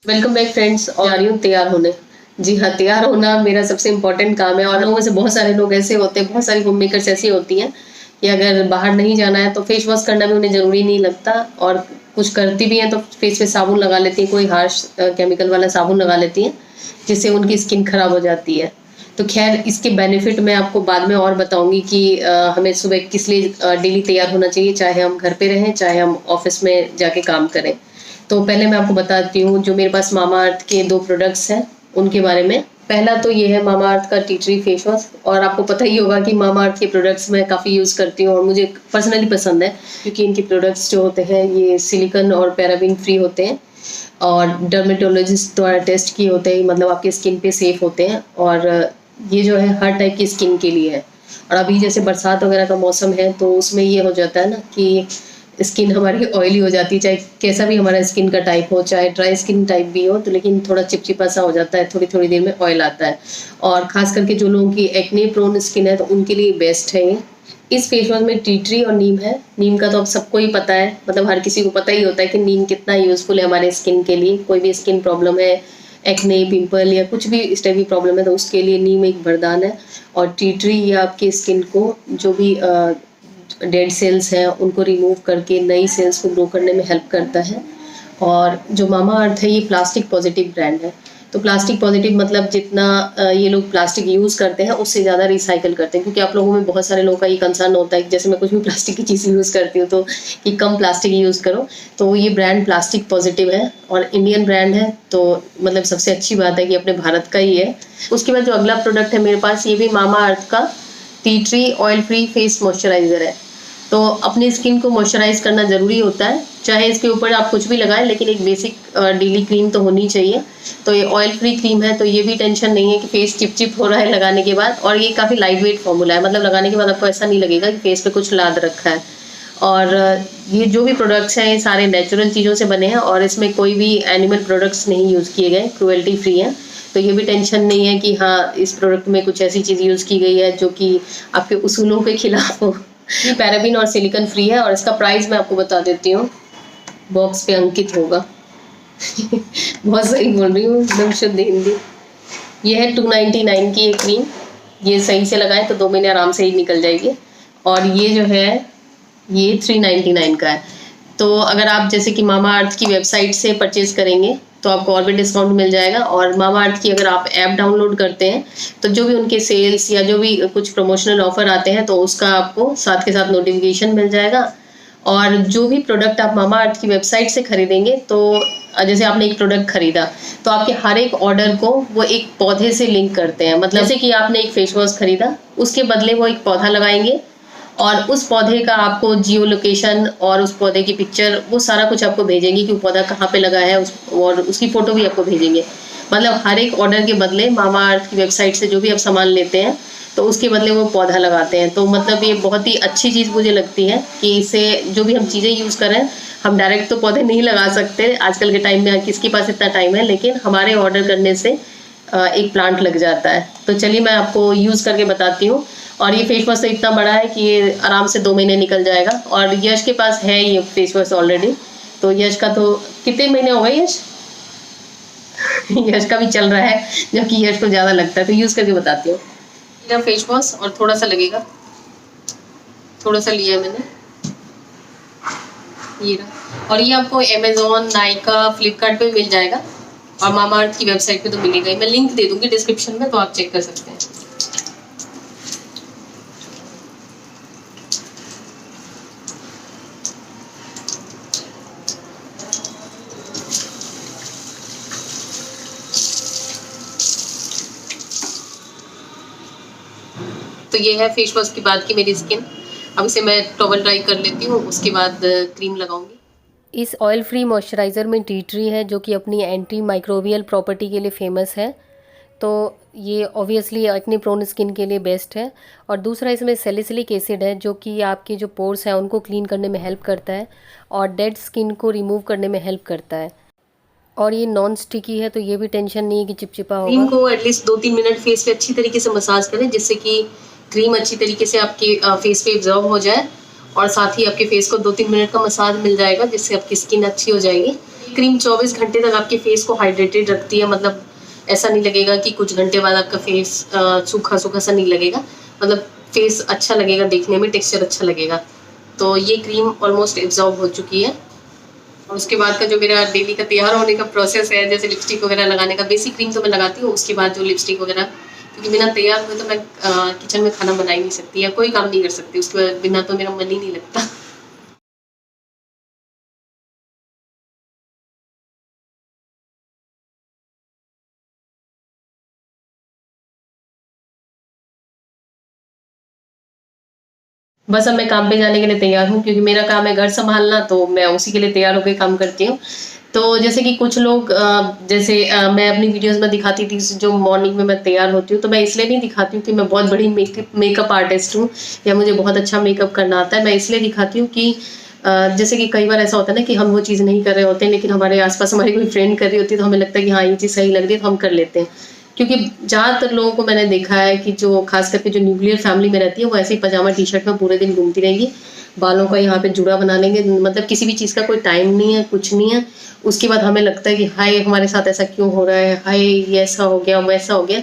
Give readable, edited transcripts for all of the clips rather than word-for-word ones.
Welcome back friends. और आ रही हूँ तैयार होने। जी हाँ, तैयार होना मेरा सबसे इम्पोर्टेंट काम है। और लोगों में से बहुत सारे लोग ऐसे होते हैं, बहुत सारी होम मेकर्स ऐसी होती हैं कि अगर बाहर नहीं जाना है तो फेस वॉश करना भी उन्हें ज़रूरी नहीं लगता। और कुछ करती भी हैं तो फेस पे साबुन लगा लेती हैं, कोई हार्श केमिकल वाला साबुन लगा लेती हैं जिससे उनकी स्किन खराब हो जाती है। तो खैर, इसके बेनिफिट मैं आपको बाद में और बताऊंगी कि हमें सुबह किस लिए डेली तैयार होना चाहिए, चाहे हम घर पे रहें चाहे हम ऑफिस में जाके काम करें। तो पहले मैं आपको बताती हूँ जो मेरे पास मामा अर्थ के 2 प्रोडक्ट्स हैं उनके बारे में। पहला तो ये है मामा अर्थ का टी ट्री फेस वॉश। और आपको पता ही होगा कि मामा अर्थ के प्रोडक्ट्स मैं काफ़ी यूज़ करती हूँ और मुझे पर्सनली पसंद है, क्योंकि इनके प्रोडक्ट्स जो होते हैं ये सिलिकॉन और पैराबीन फ्री होते हैं और डर्मेटोलॉजिस्ट द्वारा टेस्ट किए होते हैं, मतलब आपकी स्किन पे सेफ होते हैं। और ये जो है हर टाइप की स्किन के लिए है। और अभी जैसे बरसात वगैरह का मौसम है तो उसमें ये हो जाता है ना कि स्किन हमारी ऑयली हो जाती है, चाहे कैसा भी हमारा स्किन का टाइप हो, चाहे ड्राई स्किन टाइप भी हो, तो लेकिन थोड़ा चिपचिपा सा हो जाता है, थोड़ी थोड़ी देर में ऑयल आता है। और खास करके जो लोगों की एक्ने प्रोन स्किन है तो उनके लिए बेस्ट है ये। इस फेस वॉश में टी ट्री और नीम है। नीम का तो अब सबको ही पता है, मतलब हर किसी को पता ही होता है कि नीम कितना यूजफुल है हमारे स्किन के लिए। कोई भी स्किन प्रॉब्लम है, एक्ने, पिंपल या कुछ भी इस टाइप की प्रॉब्लम है तो उसके लिए नीम एक वरदान है। और टी ट्री ये आपकी स्किन को जो भी डेड सेल्स हैं उनको रिमूव करके नई सेल्स को ग्रो करने में हेल्प करता है। और जो मामा अर्थ है ये प्लास्टिक पॉजिटिव ब्रांड है। तो प्लास्टिक पॉजिटिव मतलब जितना ये लोग प्लास्टिक यूज़ करते हैं उससे ज़्यादा रिसाइकल करते हैं, क्योंकि आप लोगों में बहुत सारे लोगों का ये कंसर्न होता है कि जैसे मैं कुछ भी प्लास्टिक की चीज़ यूज़ करती हूँ तो कि कम प्लास्टिक यूज़ करो। तो ये ब्रांड प्लास्टिक पॉजिटिव है और इंडियन ब्रांड है, तो मतलब सबसे अच्छी बात है कि अपने भारत का ही है। उसके बाद जो अगला प्रोडक्ट है मेरे पास, ये भी मामा अर्थ का tea tree oil free face moisturiser है। तो अपनी स्किन को मॉइस्चराइज करना ज़रूरी होता है, चाहे इसके ऊपर आप कुछ भी लगाएं, लेकिन एक बेसिक डेली क्रीम तो होनी चाहिए। तो ये ऑयल फ्री क्रीम है, तो ये भी टेंशन नहीं है कि फेस चिपचिप हो रहा है लगाने के बाद। और ये काफ़ी लाइट वेट फॉर्मूला है, मतलब लगाने के बाद आपको ऐसा नहीं लगेगा कि फेस पे कुछ लाद रखा है। और ये जो भी प्रोडक्ट्स हैं ये सारे नेचुरल चीज़ों से बने हैं और इसमें कोई भी एनिमल प्रोडक्ट्स नहीं यूज़ किए गए, क्रुएल्टी फ्री हैं। तो ये भी टेंशन नहीं है कि हाँ इस प्रोडक्ट में कुछ ऐसी चीज़ यूज़ की गई है जो कि आपके उसूलों के खिलाफ हो। ये पैराबीन और सिलिकॉन फ्री है और इसका प्राइस मैं आपको बता देती हूँ, बॉक्स पे अंकित होगा। बहुत सही बोल रही हूँ, एकदम शुद्ध हिंदी। ये है 299 की एक क्रीम। ये सही से लगाएं तो 2 महीने आराम से ही निकल जाएगी। और ये जो है ये 399 का है। तो अगर आप जैसे कि मामा अर्थ की वेबसाइट से परचेज करेंगे तो आपको और भी डिस्काउंट मिल जाएगा। और मामा अर्थ की अगर आप ऐप डाउनलोड करते हैं तो जो भी उनके सेल्स या जो भी कुछ प्रमोशनल ऑफर आते हैं तो उसका आपको साथ के साथ नोटिफिकेशन मिल जाएगा। और जो भी प्रोडक्ट आप मामा अर्थ की वेबसाइट से खरीदेंगे, तो जैसे आपने एक प्रोडक्ट खरीदा तो आपके हर एक ऑर्डर को वो एक पौधे से लिंक करते हैं। मतलब जैसे कि आपने एक फेस वॉश खरीदा, उसके बदले वो एक पौधा लगाएंगे और उस पौधे का आपको जियो लोकेशन और उस पौधे की पिक्चर वो सारा कुछ आपको भेजेंगे कि वो पौधा कहाँ पे लगा है, और उसकी फ़ोटो भी आपको भेजेंगे। मतलब हर एक ऑर्डर के बदले मामा अर्थ की वेबसाइट से जो भी आप सामान लेते हैं तो उसके बदले वो पौधा लगाते हैं। तो मतलब ये बहुत ही अच्छी चीज़ मुझे लगती है कि इससे जो भी हम चीज़ें यूज़ करें, हम डायरेक्ट तो पौधे नहीं लगा सकते आजकल के टाइम में, किसके पास इतना टाइम है, लेकिन हमारे ऑर्डर करने से एक प्लांट लग जाता है। तो चलिए मैं आपको यूज़ करके बताती हूँ। और ये फेस वॉश तो इतना बड़ा है कि ये आराम से 2 महीने निकल जाएगा। और यश के पास है ये फेस वॉश ऑलरेडी, तो यश का तो कितने महीने हो गए यश? यश का भी चल रहा है, जबकि यश को ज़्यादा लगता है। तो यूज़ करके बताती हूँ। मेरा फेस वॉश और थोड़ा सा लगेगा, थोड़ा सा लिया है मैंने, ये रहा। और ये आपको अमेजोन, नाइका, फ्लिपकार्ट पे मिल जाएगा और मामा अर्थ की वेबसाइट पे तो मिलेगा ही। मैं लिंक दे दूंगी डिस्क्रिप्शन में, तो आप चेक कर सकते हैं। तो ये है फेस वॉश के बाद की मेरी स्किन। अब इसे मैं टॉवल ड्राई कर लेती हूँ, उसके बाद क्रीम लगाऊंगी। इस ऑयल फ्री मॉइस्चराइज़र में टी ट्री है जो कि अपनी एंटी माइक्रोबियल प्रॉपर्टी के लिए फेमस है। तो ये ऑब्वियसली एक्ने प्रोन स्किन के लिए बेस्ट है। और दूसरा इसमें सैलिसिलिक एसिड है जो कि आपके जो पोर्स हैं उनको क्लीन करने में हेल्प करता है और डेड स्किन को रिमूव करने में हेल्प करता है। और ये नॉन स्टिकी है तो ये भी टेंशन नहीं है कि चिपचिपा होगा। क्रीम को एटलीस्ट 2-3 मिनट फेस पे अच्छी तरीके से मसाज करें, जिससे कि क्रीम अच्छी तरीके से आपके फेस पे एब्जॉर्ब हो जाए और साथ ही आपके फेस को 2-3 मिनट का मसाज मिल जाएगा, जिससे आपकी स्किन अच्छी हो जाएगी। क्रीम 24 घंटे तक आपके फेस को हाइड्रेटेड रखती है, मतलब ऐसा नहीं लगेगा कि कुछ घंटे बाद आपका फेस सूखा सूखा सा नहीं लगेगा, मतलब फेस अच्छा लगेगा देखने में, टेक्सचर अच्छा लगेगा। तो ये क्रीम ऑलमोस्ट एब्जॉर्ब हो चुकी है। और उसके बाद का जो मेरा डेली का तैयार होने का प्रोसेस है, जैसे लिपस्टिक वगैरह लगाने का, बेसिक क्रीम तो मैं लगाती हूँ, उसके बाद जो लिपस्टिक वगैरह, क्योंकि बिना तैयार हुए तो मैं किचन में खाना बना ही नहीं सकती या कोई काम नहीं कर सकती, उसके बिना तो मेरा मन ही नहीं लगता। बस अब मैं काम पे जाने के लिए तैयार हूँ, क्योंकि मेरा काम है घर संभालना, तो मैं उसी के लिए तैयार होकर काम करती हूँ। तो जैसे कि कुछ लोग जैसे मैं अपनी वीडियोस में दिखाती थी जो मॉर्निंग में मैं तैयार होती हूँ, तो मैं इसलिए नहीं दिखाती हूँ कि मैं बहुत बड़ी मेकअप आर्टिस्ट हूँ या मुझे बहुत अच्छा मेकअप करना आता है। मैं इसलिए दिखाती हूँ कि जैसे कि कई बार ऐसा होता है ना कि हम वो चीज़ नहीं कर रहे होते हैं, लेकिन हमारे आसपास हमारी कोई फ्रेंड कर रही होती है, तो हमें लगता है कि हाँ ये चीज़ सही लग रही है तो हम कर लेते हैं। क्योंकि ज़्यादातर लोगों को मैंने देखा है कि जो खास करके जो न्यूक्लियर फैमिली में रहती है, वो ऐसे ही पजामा टी शर्ट में पूरे दिन घूमती रहेगी, बालों का यहाँ पे जुड़ा बना लेंगे, मतलब किसी भी चीज़ का कोई टाइम नहीं है, कुछ नहीं है। उसके बाद हमें लगता है कि हाय हमारे साथ ऐसा क्यों हो रहा है, हाय ये ऐसा हो गया वैसा हो गया।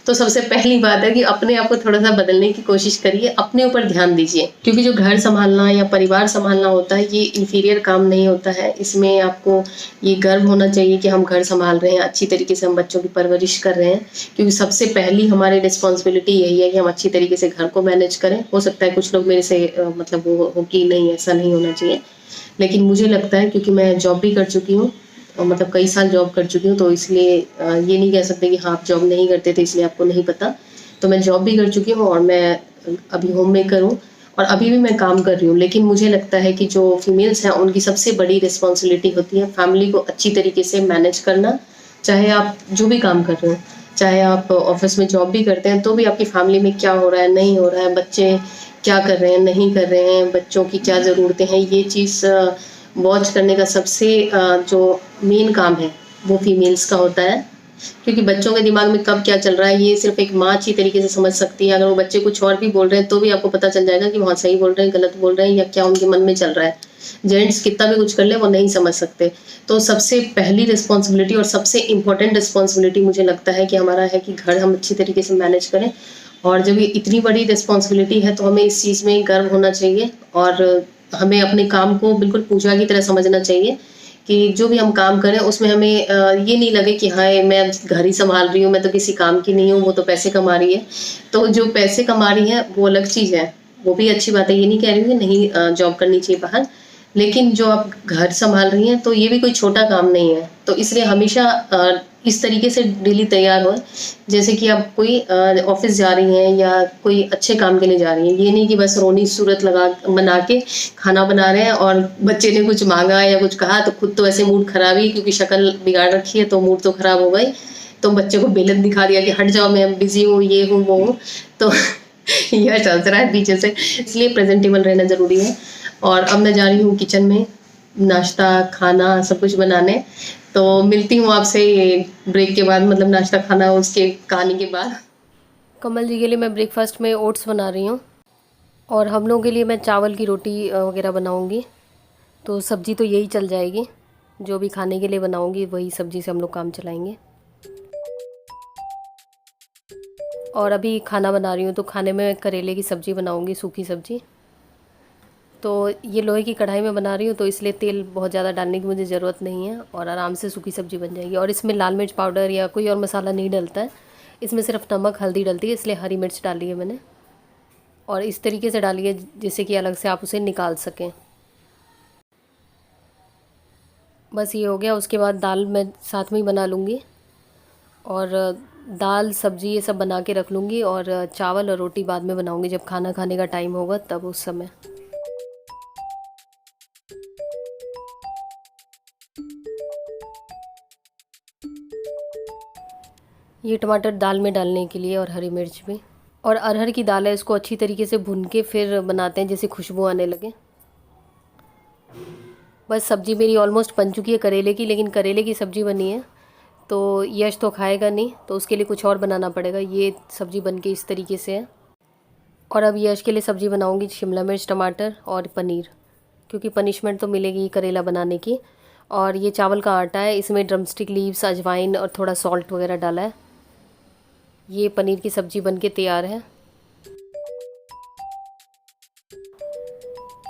तो सबसे पहली बात है कि अपने आप को थोड़ा सा बदलने की कोशिश करिए, अपने ऊपर ध्यान दीजिए, क्योंकि जो घर संभालना या परिवार संभालना होता है ये इन्फीरियर काम नहीं होता है। इसमें आपको ये गर्व होना चाहिए कि हम घर संभाल रहे हैं, अच्छी तरीके से हम बच्चों की परवरिश कर रहे हैं, क्योंकि सबसे पहली हमारी रिस्पॉन्सिबिलिटी यही है कि हम अच्छी तरीके से घर को मैनेज करें। हो सकता है कुछ लोग मेरे से मतलब वो हो कि नहीं ऐसा नहीं होना चाहिए, लेकिन मुझे लगता है, क्योंकि मैं जॉब भी कर चुकी हूँ और मतलब कई साल जॉब कर चुकी हूँ, तो इसलिए ये नहीं कह सकते कि हाँ आप जॉब नहीं करते थे इसलिए आपको नहीं पता। तो मैं जॉब भी कर चुकी हूँ और मैं अभी होम मेकर हूँ और अभी भी मैं काम कर रही हूँ। लेकिन मुझे लगता है कि जो फीमेल्स हैं उनकी सबसे बड़ी रिस्पॉन्सिबिलिटी होती है फैमिली को अच्छी तरीके से मैनेज करना। चाहे आप जो भी काम कर रहे हो, चाहे आप ऑफिस में जॉब भी करते हैं, तो भी आपकी फैमिली में क्या हो रहा है नहीं हो रहा है, बच्चे क्या कर रहे हैं नहीं कर रहे हैं, बच्चों की क्या ज़रूरतें हैं, ये चीज़ वॉच करने का सबसे जो मेन काम है वो फीमेल्स का होता है। क्योंकि बच्चों के दिमाग में कब क्या चल रहा है ये सिर्फ एक माँ अच्छी तरीके से समझ सकती है। अगर वो बच्चे कुछ और भी बोल रहे हैं तो भी आपको पता चल जाएगा कि वहाँ सही बोल रहे हैं गलत बोल रहे हैं या क्या उनके मन में चल रहा है। जेंट्स कितना भी कुछ कर ले वो नहीं समझ सकते। तो सबसे पहली रिस्पॉन्सिबिलिटी और सबसे इम्पोर्टेंट रिस्पॉन्सिबिलिटी मुझे लगता है कि हमारा है कि घर हम अच्छी तरीके से मैनेज करें। और जब ये इतनी बड़ी रिस्पॉन्सिबिलिटी है तो हमें इस चीज़ में गर्व होना चाहिए और हमें अपने काम को बिल्कुल पूजा की तरह समझना चाहिए कि जो भी हम काम करें उसमें हमें ये नहीं लगे कि हाय मैं घर ही संभाल रही हूँ, मैं तो किसी काम की नहीं हूँ, वो तो पैसे कमा रही है। तो जो पैसे कमा रही है वो अलग चीज़ है, वो भी अच्छी बात है, ये नहीं कह रही हूँ कि नहीं जॉब करनी चाहिए बाहर। लेकिन जो आप घर संभाल रही हैं तो ये भी कोई छोटा काम नहीं है। तो इसलिए हमेशा इस तरीके से डेली तैयार हो जैसे कि आप कोई ऑफिस जा रही हैं या कोई अच्छे काम के लिए जा रही हैं। ये नहीं कि बस रोनी सूरत लगा बना के खाना बना रहे हैं और बच्चे ने कुछ मांगा या कुछ कहा तो खुद तो ऐसे मूड खराब ही, क्योंकि शक्ल बिगाड़ रखी है तो मूड तो खराब हो गई। तो बच्चे को बेलन दिखा दिया कि हट जाओ मैं बिजी हूँ ये हूँ वो हूँ। तो यह चल रहा है पीछे से, इसलिए प्रेजेंटेबल रहना ज़रूरी है। और अब मैं जा रही हूँ किचन में नाश्ता खाना सब कुछ बनाने। तो मिलती हूँ आपसे ये ब्रेक के बाद, मतलब नाश्ता खाना उसके कहानी के बाद। कमल जी के लिए मैं ब्रेकफास्ट में ओट्स बना रही हूँ और हम लोगों के लिए मैं चावल की रोटी वगैरह बनाऊँगी। तो सब्ज़ी तो यही चल जाएगी, जो भी खाने के लिए बनाऊँगी वही सब्ज़ी से हम लोग काम चलाएँगे। और अभी खाना बना रही हूँ तो खाने में करेले की सब्ज़ी बनाऊँगी, सूखी सब्ज़ी। तो ये लोहे की कढ़ाई में बना रही हूँ तो इसलिए तेल बहुत ज़्यादा डालने की मुझे ज़रूरत नहीं है और आराम से सूखी सब्ज़ी बन जाएगी। और इसमें लाल मिर्च पाउडर या कोई और मसाला नहीं डलता है, इसमें सिर्फ नमक हल्दी डलती है, इसलिए हरी मिर्च डाली है मैंने। और इस तरीके से डाली है जिससे कि अलग से आप उसे निकाल सकें। बस ये हो गया। उसके बाद दाल मैं साथ में ही बना लूँगी और दाल सब्ज़ी ये सब बना के रख लूँगी और चावल और रोटी बाद में बनाऊँगी जब खाना खाने का टाइम होगा तब उस समय। ये टमाटर दाल में डालने के लिए और हरी मिर्च भी। और अरहर की दाल है, इसको अच्छी तरीके से भून के फिर बनाते हैं जैसे खुशबू आने लगे। बस सब्ज़ी मेरी ऑलमोस्ट बन चुकी है करेले की, लेकिन करेले की सब्ज़ी बनी है तो यश तो खाएगा नहीं, तो उसके लिए कुछ और बनाना पड़ेगा। ये सब्ज़ी बन के इस तरीके से है। और अब यश के लिए सब्ज़ी बनाऊंगी शिमला मिर्च टमाटर और पनीर, क्योंकि पनिशमेंट तो मिलेगी ही करेला बनाने की। और ये चावल का आटा है, इसमें ड्रमस्टिक लीव्स, अजवाइन और थोड़ा सॉल्ट वगैरह डाला है। ये पनीर की सब्ज़ी बनके तैयार है।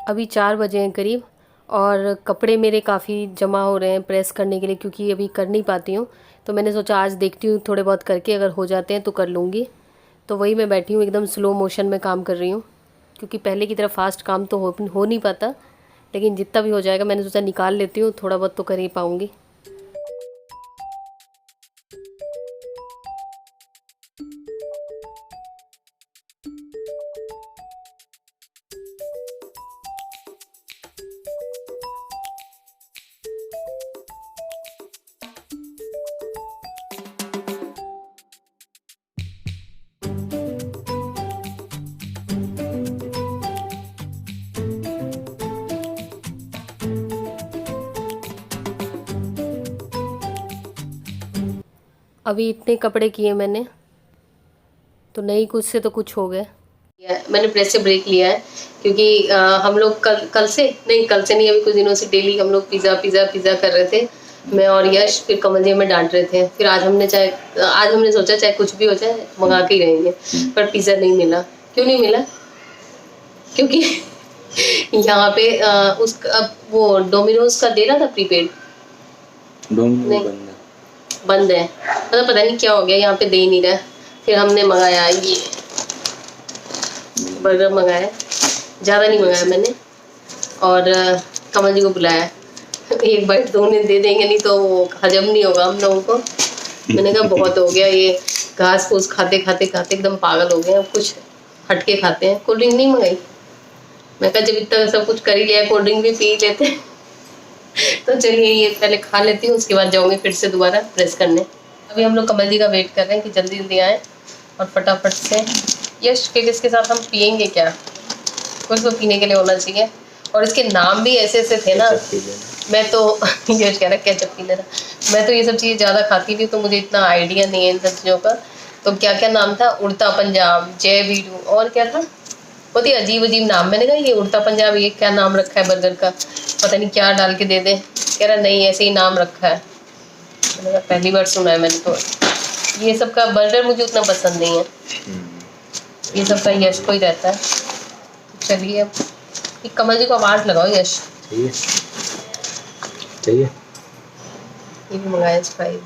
अभी 4 बजे हैं करीब, और कपड़े मेरे काफ़ी जमा हो रहे हैं प्रेस करने के लिए, क्योंकि अभी कर नहीं पाती हूँ। तो मैंने सोचा आज देखती हूँ थोड़े बहुत करके, अगर हो जाते हैं तो कर लूँगी। तो वही मैं बैठी हूँ, एकदम स्लो मोशन में काम कर रही हूँ, क्योंकि पहले की तरह फास्ट काम तो हो नहीं पाता, लेकिन जितना भी हो जाएगा मैंने सोचा निकाल लेती हूँ, थोड़ा बहुत तो कर ही पाऊँगी। अभी इतने कपड़े किए मैंने, तो नहीं कुछ से तो कुछ हो गए। मैंने प्रेस से ब्रेक लिया है, क्योंकि हम लोग कल से नहीं, अभी कुछ दिनों से डेली हम लोग पिज़्ज़ा पिज़्ज़ा पिज़्ज़ा कर रहे थे, मैं और यश। फिर कमल जी हमें डांट रहे थे। फिर आज हमने सोचा चाहे कुछ भी हो जाए मंगा के ही रहेंगे, पर पिज़्ज़ा नहीं मिला। क्यों नहीं मिला? क्योंकि यहाँ पे वो डोमिनोज का दे रहा था प्रीपेड, बंद है, मतलब पता नहीं क्या हो गया, यहाँ पे दे ही नहीं रहा। फिर हमने मंगाया, ये बर्गर मंगाया, ज़्यादा नहीं मंगाया मैंने, और कमल जी को बुलाया। एक बाइट तो उन्हें दे देंगे, नहीं तो वो हजम नहीं होगा हम लोगों को। मैंने कहा बहुत हो गया, ये घास फूस खाते खाते खाते एकदम पागल हो गए, अब कुछ हटके खाते हैं। कोल्ड ड्रिंक नहीं मंगाई, मैं कहा जब इतना सब कुछ कर ही लिया, कोल्ड ड्रिंक भी पी लेते हैं। तो चलिए ये पहले खा लेती हूँ, उसके बाद जाऊँगी फिर से दोबारा प्रेस करने। अभी हम लोग कमल जी का वेट कर रहे हैं कि जल्दी जल्दी आए और फटाफट से। यश के इसके साथ हम पियेंगे क्या, कुछ तो पीने के लिए होना चाहिए। और इसके नाम भी ऐसे ऐसे थे ना, मैं तो यश कह रहा केचप पी लेना। मैं तो ये सब चीज़ें ज़्यादा खाती थी, तो मुझे इतना आइडिया नहीं है इन सब चीज़ों का। तो क्या क्या नाम था, उड़ता पंजाब, जय वीडू, और क्या था, बहुत ही अजीब अजीब नाम। मैंने कहा ये उड़ता पंजाब, ये क्या नाम रखा है बर्गर का, पता नहीं क्या डाल के दे दे। कह रहा नहीं ऐसे ही नाम रखा है। मैंने कहा पहली बार सुना है मैंने तो। ये सब का बर्गर मुझे उतना पसंद नहीं है, ये सब का यश को ही रहता है। चलिए अब कमल जी को आवाज लगाओ। यश चाहिए ये भी मंगाया स्प्राइट।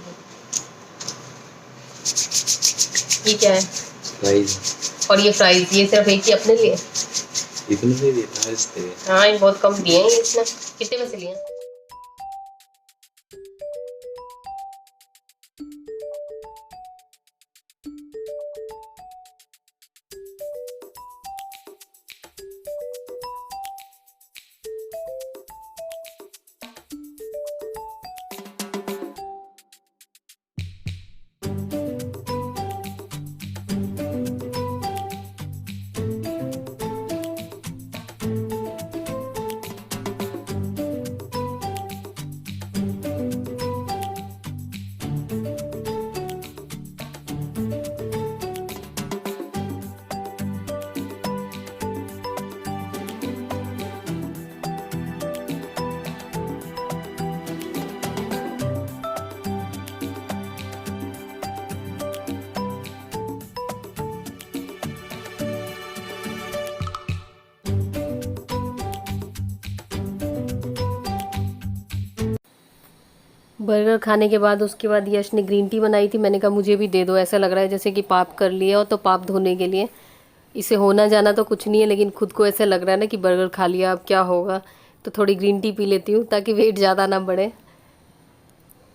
ये क्या है? फ्राइज। और ये फ्राइज, ये सिर्फ एक ही अपने लिए? इतने से देता है इससे। हाँ ये बहुत कम दिए हैं इसने। कितने में से लिए? बर्गर खाने के बाद उसके बाद यश ने ग्रीन टी बनाई थी। मैंने कहा मुझे भी दे दो, ऐसा लग रहा है जैसे कि पाप कर लिया हो, तो पाप धोने के लिए। इसे होना जाना तो कुछ नहीं है, लेकिन खुद को ऐसा लग रहा है ना कि बर्गर खा लिया अब क्या होगा, तो थोड़ी ग्रीन टी पी लेती हूँ ताकि वेट ज़्यादा ना बढ़े।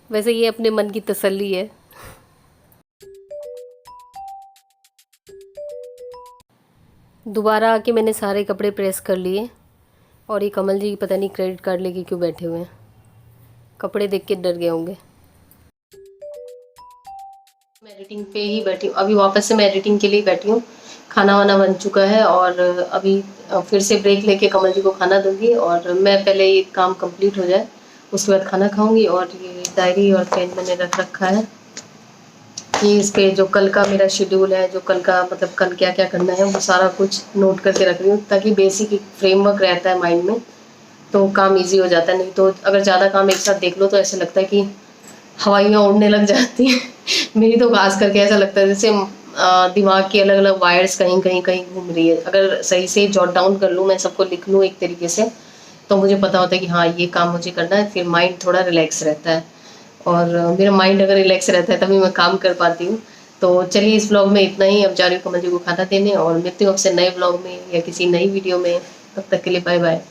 वैसे ये अपने मन की तसल्ली है। दोबारा आके मैंने सारे कपड़े प्रेस कर लिए, और ये कमल जी पता नहीं क्रेडिट कार्ड लेके क्यों बैठे हुए हैं, कपड़े देख के डर गए होंगे। मैं एडिटिंग पे ही बैठी हूँ, अभी वापस से मैं एडिटिंग के लिए बैठी हूँ। खाना वाना बन चुका है, और अभी फिर से ब्रेक लेके कमल जी को खाना दूंगी, और मैं पहले ये काम कंप्लीट हो जाए उसके बाद खाना खाऊंगी। और ये डायरी और पेन मैंने रख रखा है कि इस पे जो कल का मेरा शेड्यूल है, जो कल का मतलब कल क्या क्या करना है, वो सारा कुछ नोट करके रख रही हूँ, ताकि बेसिक फ्रेमवर्क रहता है माइंड में तो काम इजी हो जाता है। नहीं तो अगर ज़्यादा काम एक साथ देख लो तो ऐसा लगता है कि हवाइयाँ उड़ने लग जाती हैं। मेरी तो खास करके ऐसा लगता है जैसे दिमाग की अलग अलग वायर्स कहीं कहीं कहीं घूम रही है। अगर सही से जॉट डाउन कर लूँ, मैं सबको लिख लूँ एक तरीके से, तो मुझे पता होता है कि हाँ ये काम मुझे करना है, फिर माइंड थोड़ा रिलैक्स रहता है। और मेरा माइंड अगर रिलैक्स रहता है तभी मैं काम कर पाती हूँ। तो चलिए इस ब्लॉग में इतना ही। अब जा रही हूँ कमल जी को खाना देने, और मिलती हूँ आपसे नए ब्लॉग में या किसी नई वीडियो में। तब तक के लिए बाय बाय।